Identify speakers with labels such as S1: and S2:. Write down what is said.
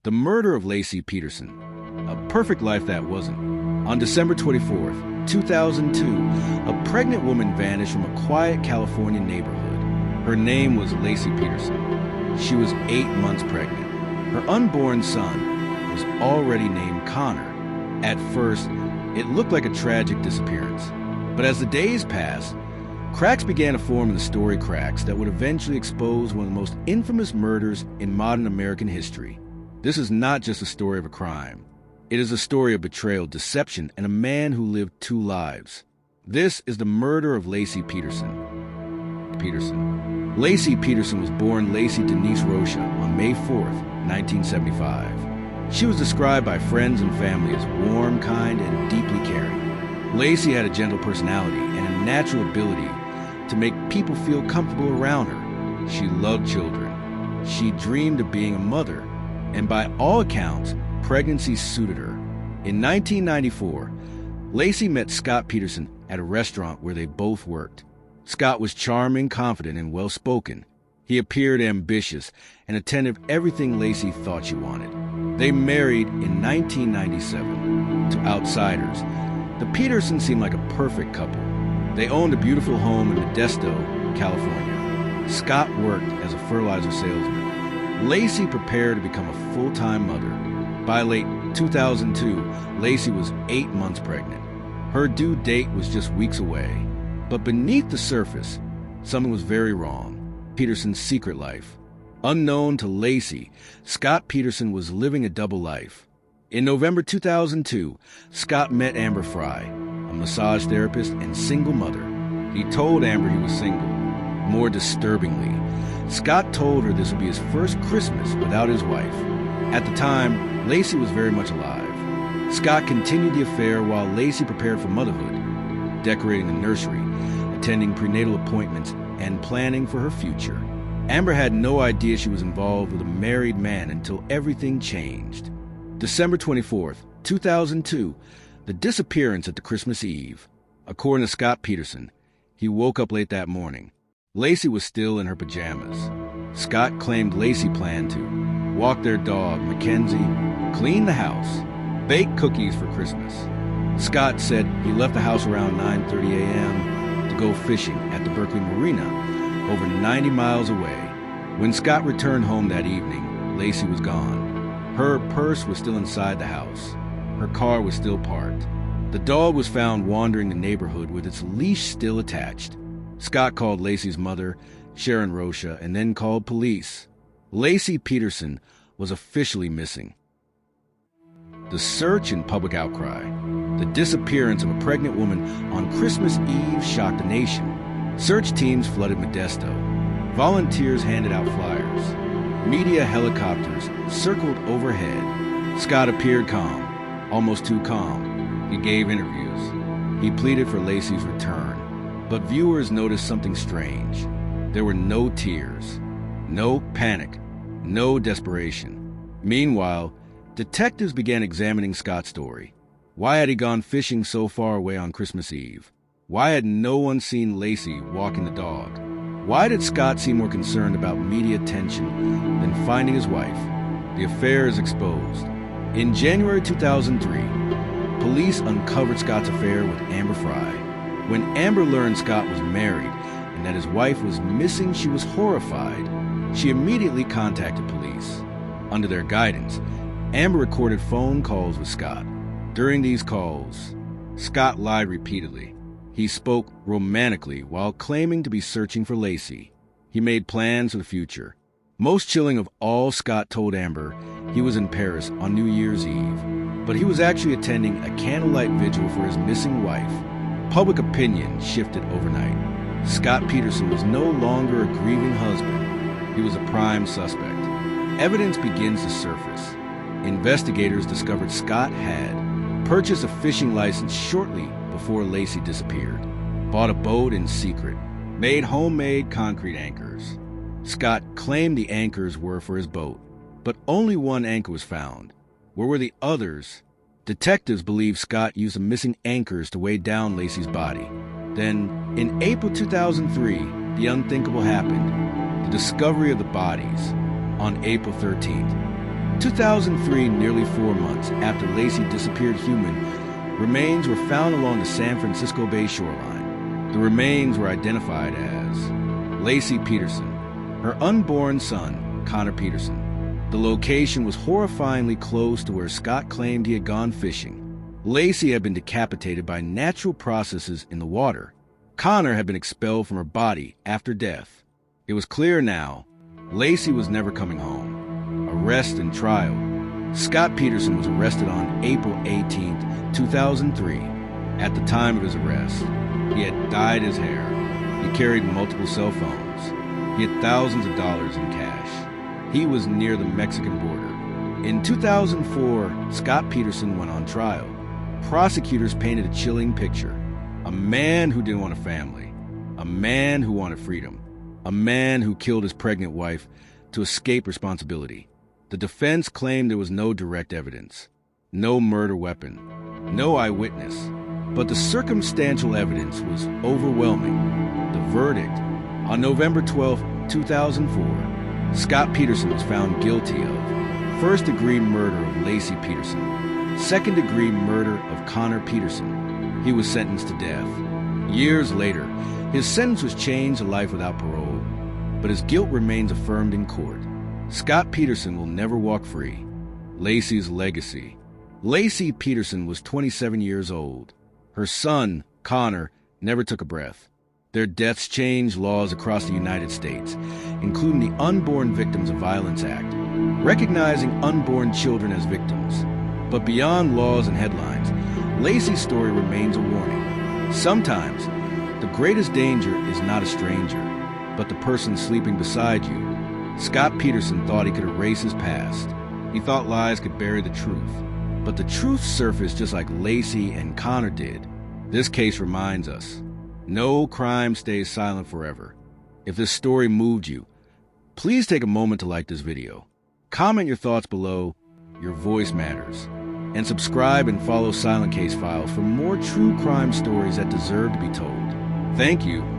S1: The murder of Laci Peterson. A perfect life that wasn't. On December 24th, 2002, a pregnant woman vanished from a quiet California neighborhood. Her name was Laci Peterson. She was 8 months pregnant. Her unborn son was already named Connor. At first, it looked like a tragic disappearance. But as the days passed, cracks began to form in the story cracks that would eventually expose one of the most infamous murders in modern American history. This is not just a story of a crime. It is a story of betrayal, deception, and a man who lived 2 lives. This is the murder of Laci Peterson. Laci Peterson was born Laci Denise Rocha on May 4th, 1975. She was described by friends and family as warm, kind, and deeply caring. Laci had a gentle personality and a natural ability to make people feel comfortable around her. She loved children. She dreamed of being a mother, and by all accounts, pregnancy suited her. In 1994, Laci met Scott Peterson at a restaurant where they both worked. Scott was charming, confident, and well-spoken. He appeared ambitious and attended everything Laci thought she wanted. They married in 1997. To outsiders, the Petersons seemed like a perfect couple. They owned a beautiful home in Modesto, California. Scott worked as a fertilizer salesman. Laci prepared to become a full-time mother. By late 2002, Laci was 8 months pregnant. Her due date was just weeks away. But beneath the surface, something was very wrong. Peterson's secret life. Unknown to Laci, Scott Peterson was living a double life. In November 2002, Scott met Amber Fry, a massage therapist and single mother. He told Amber he was single. More disturbingly, Scott told her this would be his first Christmas without his wife. At the time, Laci was very much alive. Scott continued the affair while Laci prepared for motherhood, decorating the nursery, attending prenatal appointments, and planning for her future. Amber had no idea she was involved with a married man until everything changed. December 24th, 2002, the disappearance at the Christmas Eve. According to Scott Peterson, he woke up late that morning. Laci was still in her pajamas. Scott claimed Laci planned to walk their dog, Mackenzie, clean the house, bake cookies for Christmas. Scott said he left the house around 9:30 a.m. to go fishing at the Berkeley Marina, over 90 miles away. When Scott returned home that evening, Laci was gone. Her purse was still inside the house. Her car was still parked. The dog was found wandering the neighborhood with its leash still attached. Scott called Laci's mother, Sharon Rocha, and then called police. Laci Peterson was officially missing. The search and public outcry. The disappearance of a pregnant woman on Christmas Eve shocked the nation. Search teams flooded Modesto. Volunteers handed out flyers. Media helicopters circled overhead. Scott appeared calm, almost too calm. He gave interviews. He pleaded for Laci's return. But viewers noticed something strange. There were no tears, no panic, no desperation. Meanwhile, detectives began examining Scott's story. Why had he gone fishing so far away on Christmas Eve? Why had no one seen Laci walking the dog? Why did Scott seem more concerned about media attention than finding his wife? The affair is exposed. In January 2003, police uncovered Scott's affair with Amber Fry. When Amber learned Scott was married and that his wife was missing, she was horrified. She immediately contacted police. Under their guidance, Amber recorded phone calls with Scott. During these calls, Scott lied repeatedly. He spoke romantically while claiming to be searching for Laci. He made plans for the future. Most chilling of all, Scott told Amber he was in Paris on New Year's Eve, but he was actually attending a candlelight vigil for his missing wife. Public opinion shifted overnight. Scott Peterson was no longer a grieving husband. He was a prime suspect. Evidence begins to surface. Investigators discovered Scott had purchased a fishing license shortly before Laci disappeared, bought a boat in secret, made homemade concrete anchors. Scott claimed the anchors were for his boat, but only one anchor was found. Where were the others? Detectives believe Scott used the missing anchors to weigh down Laci's body. Then, in April 2003, the unthinkable happened. The discovery of the bodies. On April 13th, 2003, nearly 4 months after Laci disappeared human, remains were found along the San Francisco Bay shoreline. The remains were identified as Laci Peterson, her unborn son, Connor Peterson. The location was horrifyingly close to where Scott claimed he had gone fishing. Laci had been decapitated by natural processes in the water. Connor had been expelled from her body after death. It was clear now, Laci was never coming home. Arrest and trial. Scott Peterson was arrested on April 18, 2003. At the time of his arrest, he had dyed his hair. He carried multiple cell phones. He had thousands of dollars in cash. He was near the Mexican border. In 2004, Scott Peterson went on trial. Prosecutors painted a chilling picture. A man who didn't want a family. A man who wanted freedom. A man who killed his pregnant wife to escape responsibility. The defense claimed there was no direct evidence, no murder weapon, no eyewitness, but the circumstantial evidence was overwhelming. The verdict: on November 12, 2004, Scott Peterson was found guilty of first-degree murder of Laci Peterson, second-degree murder of Connor Peterson. He was sentenced to death. Years later, his sentence was changed to life without parole, but his guilt remains affirmed in court. Scott Peterson will never walk free. Laci's legacy. Laci Peterson was 27 years old. Her son, Connor, never took a breath. Their deaths changed laws across the United States, including the Unborn Victims of Violence Act, recognizing unborn children as victims. But beyond laws and headlines, Laci's story remains a warning. Sometimes, the greatest danger is not a stranger, but the person sleeping beside you. Scott Peterson thought he could erase his past. He thought lies could bury the truth. But the truth surfaced just like Laci and Connor did. This case reminds us, no crime stays silent forever. If this story moved you, please take a moment to like this video. Comment your thoughts below. Your voice matters. And subscribe and follow Silent Case Files for more true crime stories that deserve to be told. Thank you.